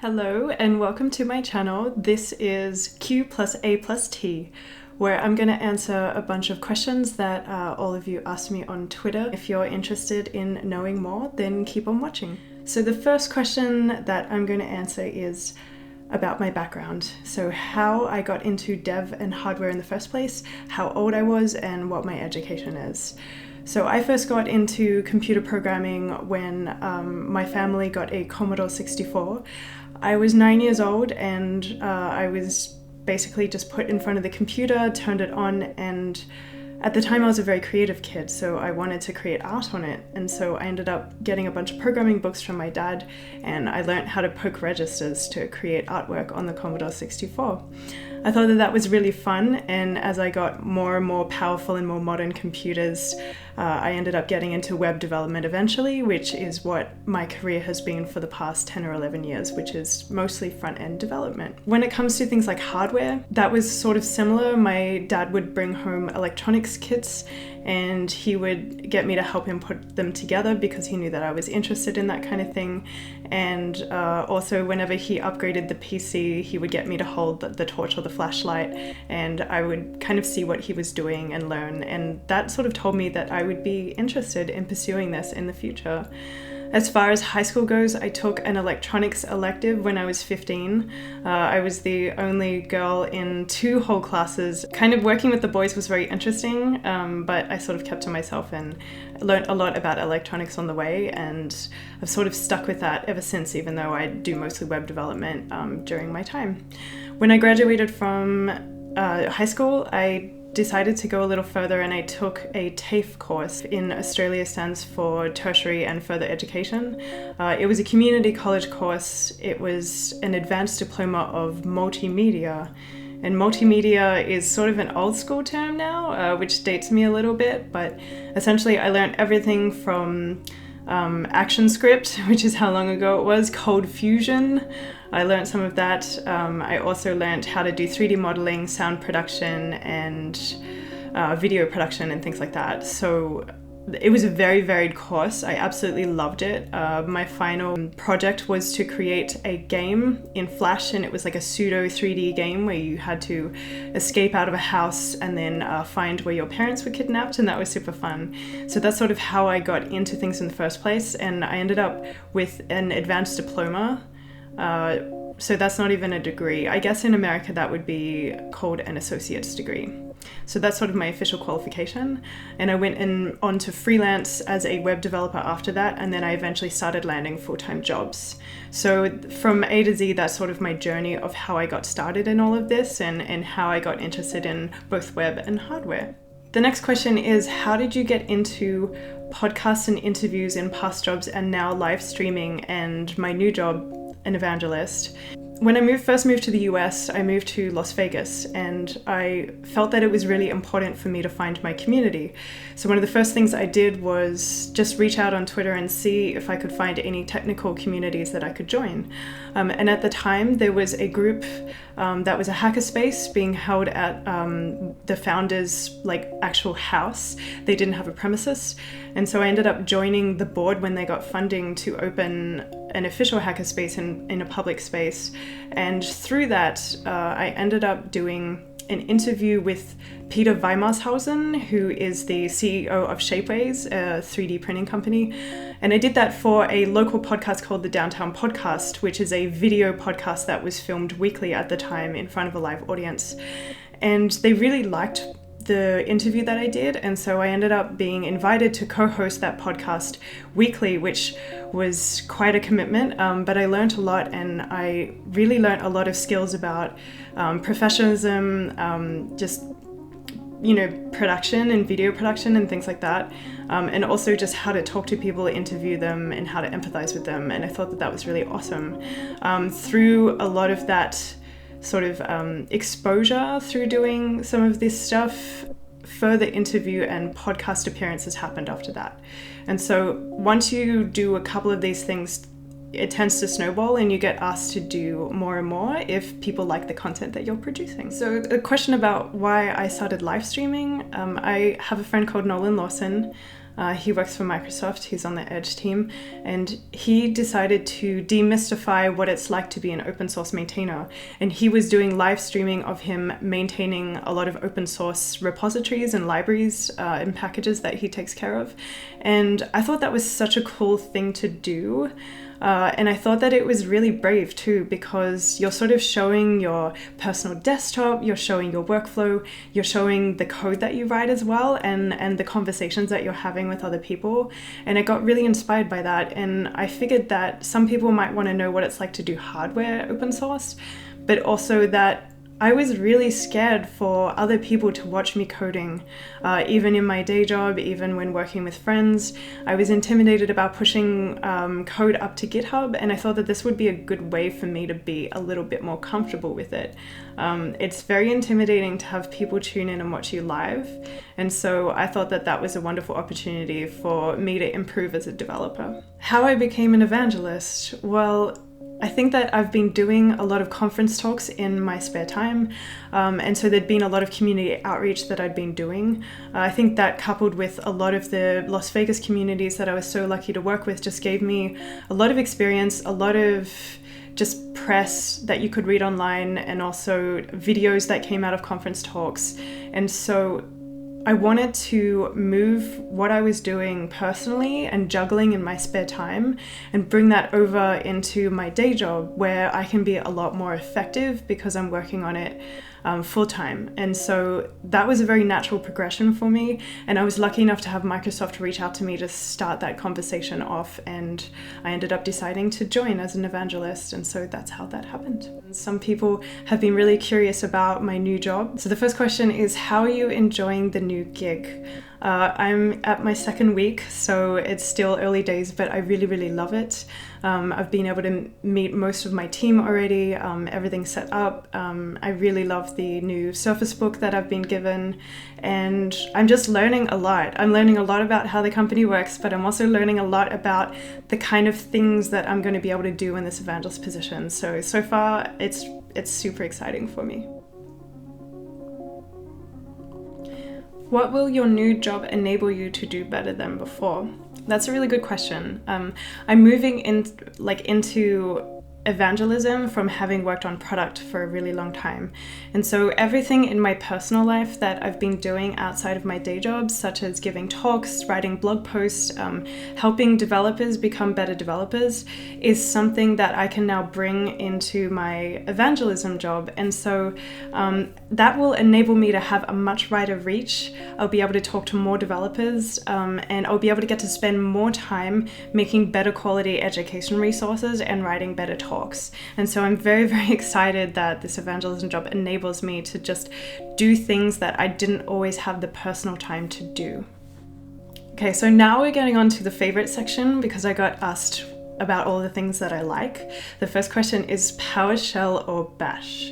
Hello and welcome to my channel. This is Q plus A plus T, where I'm going to answer a bunch of questions that all of you asked me on Twitter. If you're interested in knowing more, then keep on watching. So the first question that I'm going to answer is about my background. So how I got into dev and hardware in the first place, how old I was, and what my education is. So I first got into computer programming when my family got a Commodore 64. I was 9 years old and I was basically just put in front of the computer, turned it on, and at the time I was a very creative kid, so I wanted to create art on it. And so I ended up getting a bunch of programming books from my dad, and I learned how to poke registers to create artwork on the Commodore 64. I thought that that was really fun, and as I got more and more powerful and more modern computers, I ended up getting into web development eventually, which is what my career has been for the past 10 or 11 years, which is mostly front-end development. When it comes to things like hardware, that was sort of similar. My dad would bring home electronics kits and he would get me to help him put them together because he knew that I was interested in that kind of thing. And also whenever he upgraded the PC, he would get me to hold the torch or the flashlight, and I would kind of see what he was doing and learn. And that sort of told me that I would be interested in pursuing this in the future. As far as high school goes, I took an electronics elective when I was 15. I was the only girl in 2 whole classes. Kind of working with the boys was very interesting, but I sort of kept to myself and learned a lot about electronics on the way, and I've sort of stuck with that ever since, even though I do mostly web development during my time. When I graduated from high school, I decided to go a little further and I took a TAFE course. In Australia stands for Tertiary and Further Education. It was a community college course. It was an advanced diploma of multimedia. And multimedia is sort of an old school term now, which dates me a little bit, but essentially I learned everything from ActionScript, which is how long ago it was, Cold Fusion. I learned some of that. I also learned how to do 3D modeling, sound production, and video production and things like that. So it was a very varied course. I absolutely loved it. My final project was to create a game in Flash, and it was like a pseudo 3D game where you had to escape out of a house and then find where your parents were kidnapped, and that was super fun. So that's sort of how I got into things in the first place, and I ended up with an advanced diploma. So that's not even a degree. I guess in America that would be called an associate's degree. So that's sort of my official qualification. And I went on to freelance as a web developer after that, and then I eventually started landing full-time jobs. So from A to Z, that's sort of my journey of how I got started in all of this and how I got interested in both web and hardware. The next question is, how did you get into podcasts and interviews in past jobs and now live streaming and my new job, an evangelist? When I first moved to the US, I moved to Las Vegas, and I felt that it was really important for me to find my community. So one of the first things I did was just reach out on Twitter and see if I could find any technical communities that I could join. And at the time, there was a group that was a hackerspace being held at the founder's actual house. They didn't have a premises. And so I ended up joining the board when they got funding to open an official hackerspace in a public space. And through that, I ended up doing an interview with Peter Weimarshausen, who is the CEO of Shapeways, a 3D printing company. And I did that for a local podcast called the Downtown Podcast, which is a video podcast that was filmed weekly at the time in front of a live audience. And they really liked the interview that I did, and so I ended up being invited to co-host that podcast weekly, which was quite a commitment, but I learned a lot, and I really learned a lot of skills about professionalism, just production and video production and things like that, and also just how to talk to people, interview them, and how to empathize with them. And I thought that that was really awesome. Through a lot of that sort of exposure through doing some of this stuff, further interview and podcast appearances happened after that. And so once you do a couple of these things, it tends to snowball and you get asked to do more and more if people like the content that you're producing. So a question about why I started live streaming. I have a friend called Nolan Lawson. He works for Microsoft, he's on the Edge team, and he decided to demystify what it's like to be an open source maintainer. And he was doing live streaming of him maintaining a lot of open source repositories and libraries and packages that he takes care of. And I thought that was such a cool thing to do. And I thought that it was really brave too, because you're sort of showing your personal desktop, you're showing your workflow, you're showing the code that you write as well, and the conversations that you're having with other people. And I got really inspired by that. And I figured that some people might want to know what it's like to do hardware open source, but also that I was really scared for other people to watch me coding, even in my day job, even when working with friends. I was intimidated about pushing code up to GitHub, and I thought that this would be a good way for me to be a little bit more comfortable with it. It's very intimidating to have people tune in and watch you live, and so I thought that that was a wonderful opportunity for me to improve as a developer. How I became an evangelist? Well, I think that I've been doing a lot of conference talks in my spare time, and so there'd been a lot of community outreach that I'd been doing. I think that, coupled with a lot of the Las Vegas communities that I was so lucky to work with, just gave me a lot of experience, a lot of just press that you could read online, and also videos that came out of conference talks. And so I wanted to move what I was doing personally and juggling in my spare time and bring that over into my day job, where I can be a lot more effective because I'm working on it full time. And so that was a very natural progression for me. And I was lucky enough to have Microsoft reach out to me to start that conversation off. And I ended up deciding to join as an evangelist. And so that's how that happened. Some people have been really curious about my new job. So the first question is, how are you enjoying the new gig? I'm at my second week, so it's still early days, but I really, really love it. I've been able to meet most of my team already, everything's set up. I really love the new Surface Book that I've been given, and I'm just learning a lot. I'm learning a lot about how the company works, but I'm also learning a lot about the kind of things that I'm going to be able to do in this evangelist position. So far, it's super exciting for me. What will your new job enable you to do better than before? That's a really good question. I'm moving into evangelism from having worked on product for a really long time. And so everything in my personal life that I've been doing outside of my day jobs, such as giving talks, writing blog posts, helping developers become better developers, is something that I can now bring into my evangelism job. And so that will enable me to have a much wider reach. I'll be able to talk to more developers, and I'll be able to get to spend more time making better quality education resources and writing better talks. And so I'm very, very excited that this evangelism job enables me to just do things that I didn't always have the personal time to do. Okay, so now we're getting on to the favorite section, because I got asked about all the things that I like. The first question is PowerShell or Bash.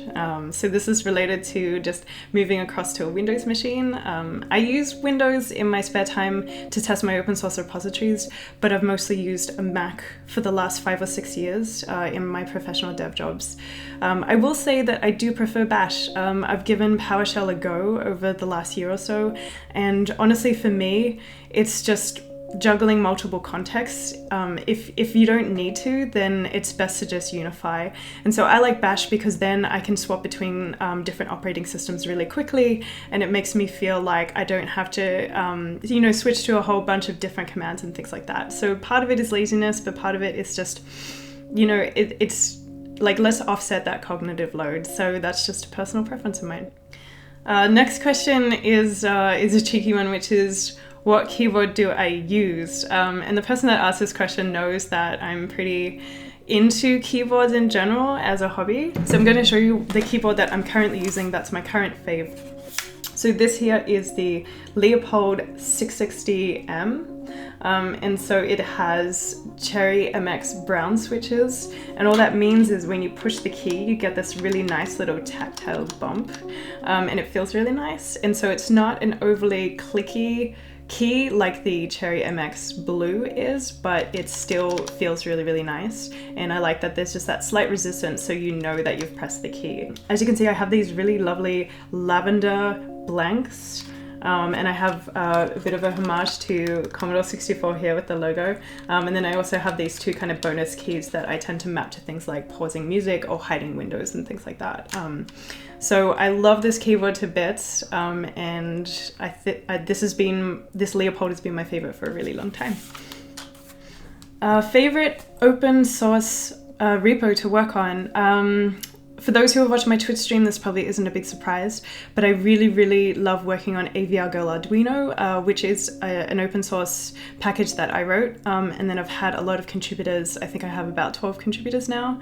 So this is related to just moving across to a Windows machine. I use Windows in my spare time to test my open source repositories, but I've mostly used a Mac for the last 5 or 6 years in my professional dev jobs. I will say that I do prefer Bash. I've given PowerShell a go over the last year or so, and honestly for me, it's just juggling multiple contexts. If you don't need to, then it's best to just unify. And so I like Bash because then I can swap between different operating systems really quickly, and it makes me feel like I don't have to switch to a whole bunch of different commands and things like that. So part of it is laziness, but part of it is just, it's like, let's offset that cognitive load. So that's just a personal preference of mine. Next question is a cheeky one, which is, what keyboard do I use? And the person that asked this question knows that I'm pretty into keyboards in general as a hobby. So I'm going to show you the keyboard that I'm currently using. That's my current fave. So this here is the Leopold 660M. And so it has Cherry MX brown switches. And all that means is when you push the key, you get this really nice little tactile bump. And it feels really nice. And so it's not an overly clicky key like the Cherry MX Blue is, but it still feels really, really nice. And I like that there's just that slight resistance, so you know that you've pressed the key. As you can see, I have these really lovely lavender blanks. And I have a bit of a homage to Commodore 64 here with the logo. And then I also have these two kind of bonus keys that I tend to map to things like pausing music or hiding windows and things like that. So I love this keyboard to bits, and this Leopold has been my favorite for a really long time. Favorite open source repo to work on. For those who have watched my Twitch stream, this probably isn't a big surprise, but I really love working on AVR Girl Arduino, which is an open source package that I wrote. And then I've had a lot of contributors. I think I have about 12 contributors now,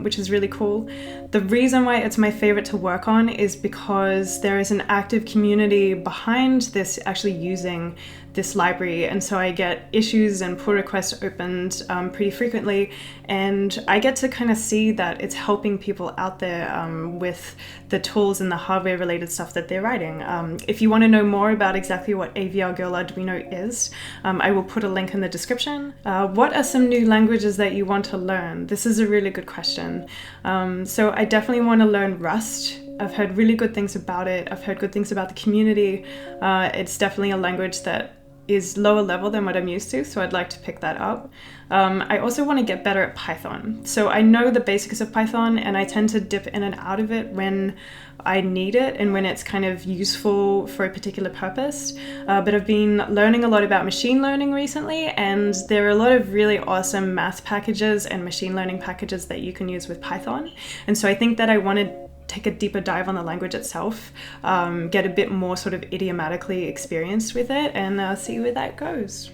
which is really cool. The reason why it's my favorite to work on is because there is an active community behind this actually using this library, and so I get issues and pull requests opened pretty frequently, and I get to kind of see that it's helping people out there with the tools and the hardware related stuff that they're writing. If you want to know more about exactly what AVR Girl Arduino is, I will put a link in the description. What are some new languages that you want to learn? This is a really good question. So I definitely want to learn Rust. I've heard really good things about it. I've heard good things about the community. It's definitely a language that is lower level than what I'm used to, so I'd like to pick that up. I also want to get better at Python. So I know the basics of Python, and I tend to dip in and out of it when I need it and when it's kind of useful for a particular purpose. But I've been learning a lot about machine learning recently, and there are a lot of really awesome math packages and machine learning packages that you can use with Python. And so I think that I wanted take a deeper dive on the language itself, get a bit more sort of idiomatically experienced with it, and see where that goes.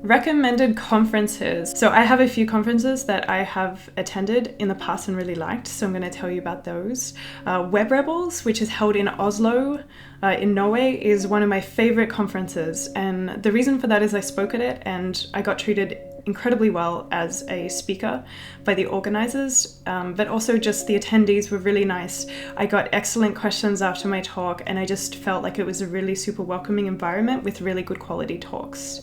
Recommended conferences. So I have a few conferences that I have attended in the past and really liked, so I'm going to tell you about those. Web Rebels, which is held in Oslo in Norway, is one of my favorite conferences, and the reason for that is I spoke at it and I got treated incredibly well as a speaker by the organizers, but also just the attendees were really nice. I got excellent questions after my talk, and I just felt like it was a really super welcoming environment with really good quality talks.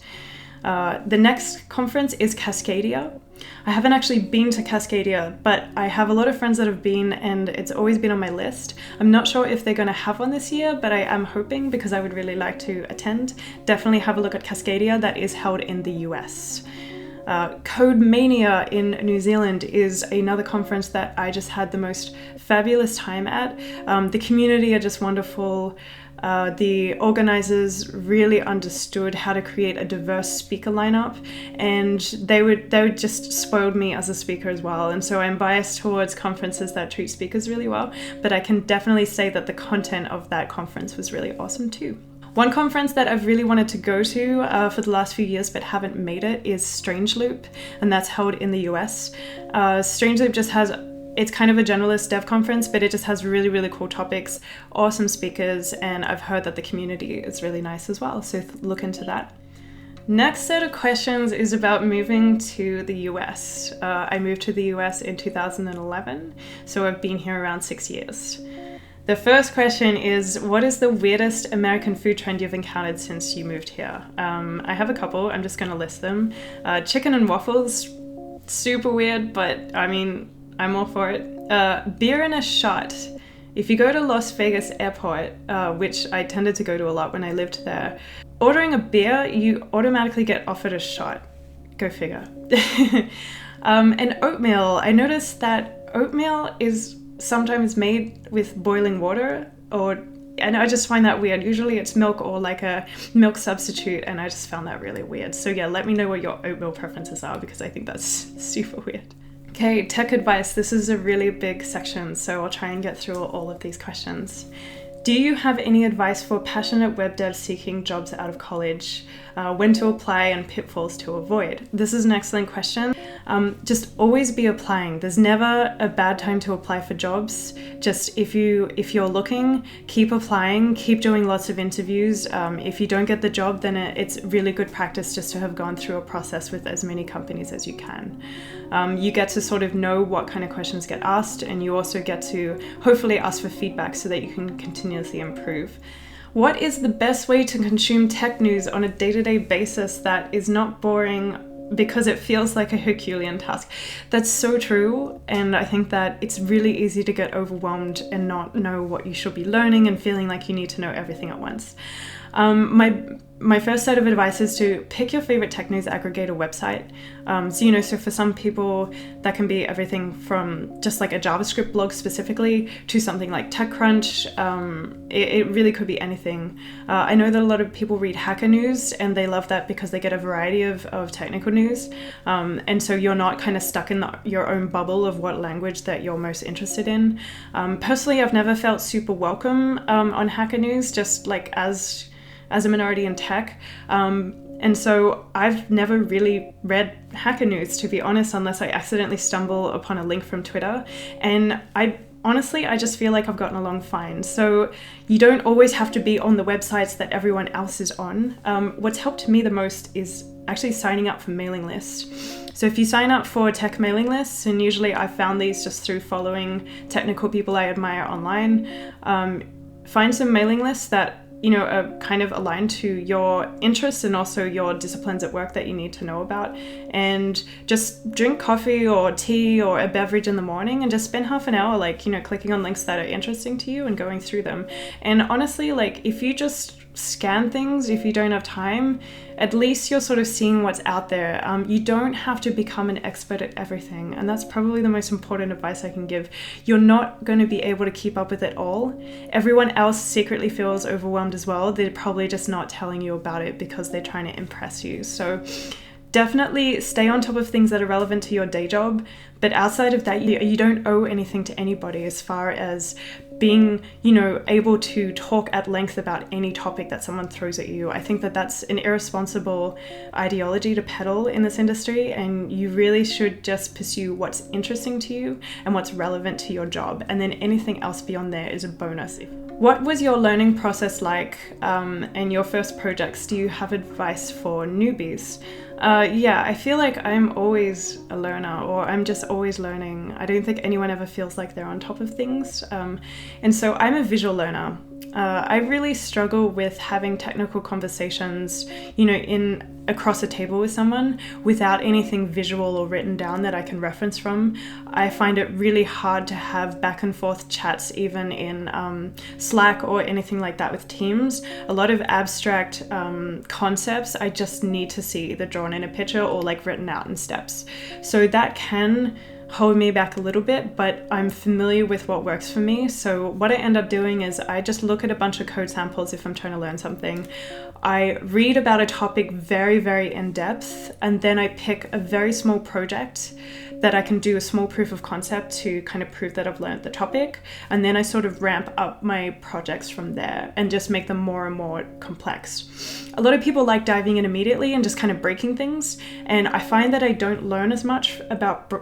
The next conference is Cascadia. I haven't actually been to Cascadia, but I have a lot of friends that have been, and it's always been on my list. I'm not sure if they're going to have one this year, but I am hoping because I would really like to attend. Definitely have a look at Cascadia. That is held in the US. Code Mania in New Zealand is another conference that I just had the most fabulous time at. The community are just wonderful. The organizers really understood how to create a diverse speaker lineup, and they would just spoiled me as a speaker as well. And so I'm biased towards conferences that treat speakers really well, but I can definitely say that the content of that conference was really awesome too. One conference that I've really wanted to go to for the last few years but haven't made it is Strangeloop, and that's held in the US. Strangeloop just has, it's kind of a generalist dev conference, but it just has really cool topics, awesome speakers, and I've heard that the community is really nice as well, so look into that. Next set of questions is about moving to the US. I moved to the US in 2011, so I've been here around 6 years. The first question is, what is the weirdest American food trend you've encountered since you moved here? I have a couple, I'm just going to list them. Chicken and waffles, super weird, but I mean, I'm all for it. Beer in a shot. If you go to Las Vegas Airport, which I tended to go to a lot when I lived there, ordering a beer, you automatically get offered a shot. Go figure. And oatmeal. I noticed that oatmeal is sometimes made with boiling water, and I just find that weird. Usually it's milk or like a milk substitute, and I just found that really weird. So yeah, let me know what your oatmeal preferences are, because I think that's super weird. Okay, tech advice. This is a really big section, so I'll try and get through all of these questions. Do you have any advice for passionate web devs seeking jobs out of college? When to apply and pitfalls to avoid? This is an excellent question. Just always be applying. There's never a bad time to apply for jobs. Just if you're looking, keep applying, keep doing lots of interviews. If you don't get the job, then it's really good practice just to have gone through a process with as many companies as you can. You get to sort of know what kind of questions get asked, and you also get to hopefully ask for feedback so that you can continuously improve. What is the best way to consume tech news on a day-to-day basis that is not boring because it feels like a Herculean task. That's so true, and I think that it's really easy to get overwhelmed and not know what you should be learning and feeling like you need to know everything at once. My first set of advice is to pick your favorite tech news aggregator website. So for some people that can be everything from just like a JavaScript blog specifically to something like TechCrunch. It really could be anything. I know that a lot of people read Hacker News and they love that because they get a variety of technical news. And so you're not kind of stuck in your own bubble of what language that you're most interested in. Personally, I've never felt super welcome on Hacker News, just like as a minority in tech. And so I've never really read Hacker News, to be honest, unless I accidentally stumble upon a link from Twitter. And I just feel like I've gotten along fine. So you don't always have to be on the websites that everyone else is on. What's helped me the most is actually signing up for mailing lists. So if you sign up for tech mailing lists, and usually I found these just through following technical people I admire online, find some mailing lists that are kind of aligned to your interests and also your disciplines at work that you need to know about, and just drink coffee or tea or a beverage in the morning and just spend half an hour clicking on links that are interesting to you and going through them. And honestly, if you just scan things, if you don't have time, at least you're sort of seeing what's out there. You don't have to become an expert at everything, and that's probably the most important advice I can give. You're not going to be able to keep up with it all. Everyone else secretly feels overwhelmed as well. They're probably just not telling you about it because they're trying to impress you. So definitely stay on top of things that are relevant to your day job, but outside of that, you don't owe anything to anybody as far as being, able to talk at length about any topic that someone throws at you. I think that that's an irresponsible ideology to peddle in this industry, and you really should just pursue what's interesting to you and what's relevant to your job, and then anything else beyond there is a bonus. What was your learning process like and your first projects? Do you have advice for newbies? I feel like I'm always a learner, or I'm just always learning. I don't think anyone ever feels like they're on top of things. And so I'm a visual learner. I really struggle with having technical conversations, across a table with someone without anything visual or written down that I can reference from. I find it really hard to have back and forth chats, even in Slack or anything like that with Teams. A lot of abstract concepts, I just need to see either drawn in a picture or written out in steps. So that can hold me back a little bit, but I'm familiar with what works for me. So what I end up doing is I just look at a bunch of code samples if I'm trying to learn something. I read about a topic very, very in depth, and then I pick a very small project that I can do a small proof of concept to kind of prove that I've learned the topic. And then I sort of ramp up my projects from there and just make them more and more complex. A lot of people like diving in immediately and just kind of breaking things. And I find that I don't learn as much about,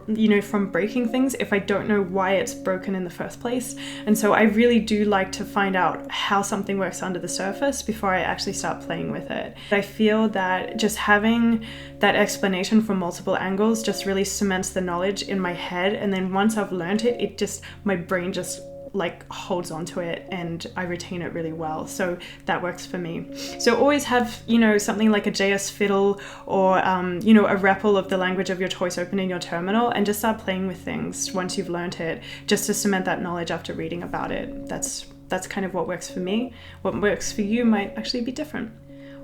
from breaking things if I don't know why it's broken in the first place. And so I really do like to find out how something works under the surface before I actually start playing with it. I feel that just having that explanation from multiple angles just really cements the knowledge in my head, and then once I've learned it, my brain just holds onto it and I retain it really well. So that works for me. So always have, something like a JS fiddle or, a REPL of the language of your choice open in your terminal, and just start playing with things once you've learned it, just to cement that knowledge after reading about it. That's kind of what works for me. What works for you might actually be different.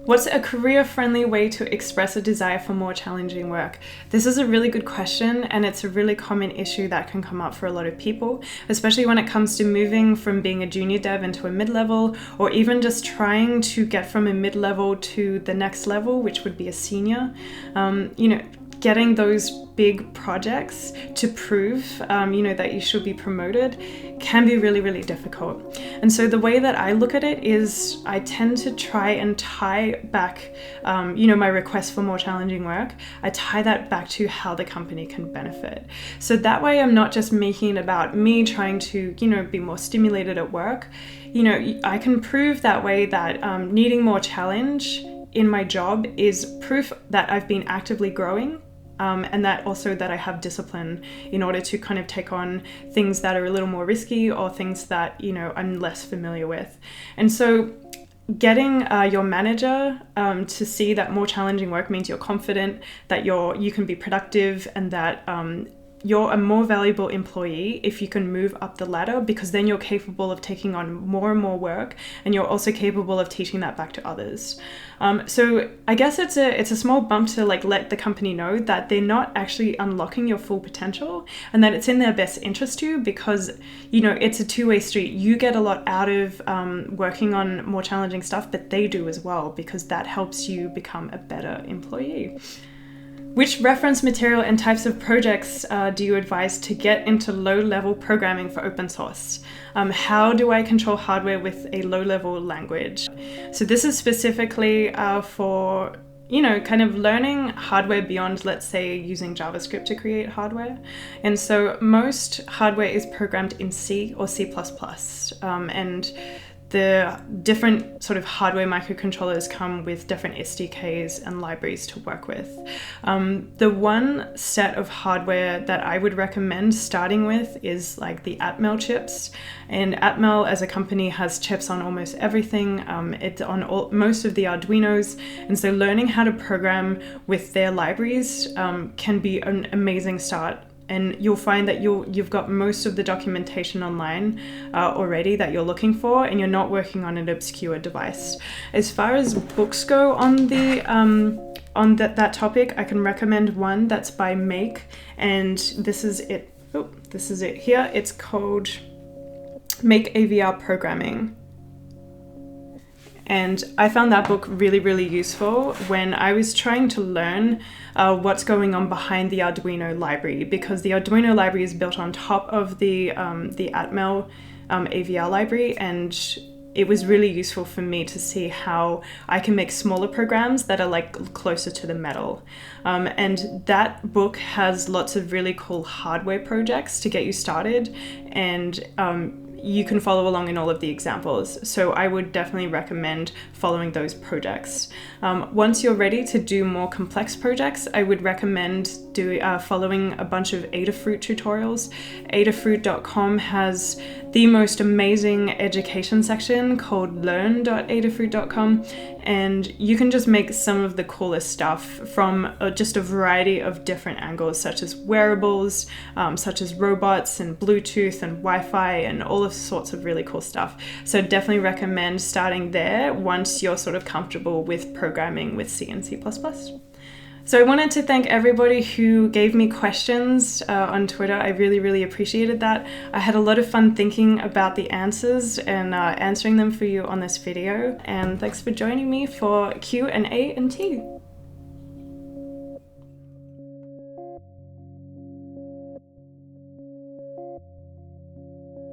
What's a career-friendly way to express a desire for more challenging work? This is a really good question, and it's a really common issue that can come up for a lot of people, especially when it comes to moving from being a junior dev into a mid-level, or even just trying to get from a mid-level to the next level, which would be a senior. Getting those big projects to prove, that you should be promoted can be really, really difficult. And so the way that I look at it is I tend to try and tie back, my request for more challenging work, I tie that back to how the company can benefit. So that way I'm not just making it about me trying to, be more stimulated at work. I can prove that way that needing more challenge in my job is proof that I've been actively growing. And that also that I have discipline in order to kind of take on things that are a little more risky or things that, I'm less familiar with. And so getting your manager to see that more challenging work means you're confident, that you can be productive, and that you're a more valuable employee if you can move up the ladder, because then you're capable of taking on more and more work, and you're also capable of teaching that back to others. So I guess it's a small bump to like let the company know that they're not actually unlocking your full potential, and that it's in their best interest to, because it's a two-way street. You get a lot out of working on more challenging stuff, but they do as well, because that helps you become a better employee. Which reference material and types of projects do you advise to get into low-level programming for open source? How do I control hardware with a low-level language? So this is specifically for kind of learning hardware beyond, let's say, using JavaScript to create hardware. And so most hardware is programmed in C or C++. And the different sort of hardware microcontrollers come with different SDKs and libraries to work with. The one set of hardware that I would recommend starting with is like the Atmel chips. And Atmel as a company has chips on almost everything. It's on most of the Arduinos. And so learning how to program with their libraries can be an amazing start. And you'll find that you've got most of the documentation online already that you're looking for, and you're not working on an obscure device. As far as books go on that topic, I can recommend one that's by Make, and this is it. Oh, this is it here. It's called Make AVR Programming. And I found that book really, really useful when I was trying to learn what's going on behind the Arduino library, because the Arduino library is built on top of the Atmel AVR library, and it was really useful for me to see how I can make smaller programs that are like closer to the metal. And that book has lots of really cool hardware projects to get you started, and you can follow along in all of the examples. So I would definitely recommend following those projects. Once you're ready to do more complex projects, I would recommend following a bunch of Adafruit tutorials. Adafruit.com has the most amazing education section called learn.adafruit.com, and you can just make some of the coolest stuff from just a variety of different angles, such as wearables, such as robots and Bluetooth and Wi-Fi and all of sorts of really cool stuff. So definitely recommend starting there once you're sort of comfortable with programming with C and C++. So I wanted to thank everybody who gave me questions on Twitter. I really, really appreciated that. I had a lot of fun thinking about the answers and answering them for you on this video. And thanks for joining me for Q&A and T.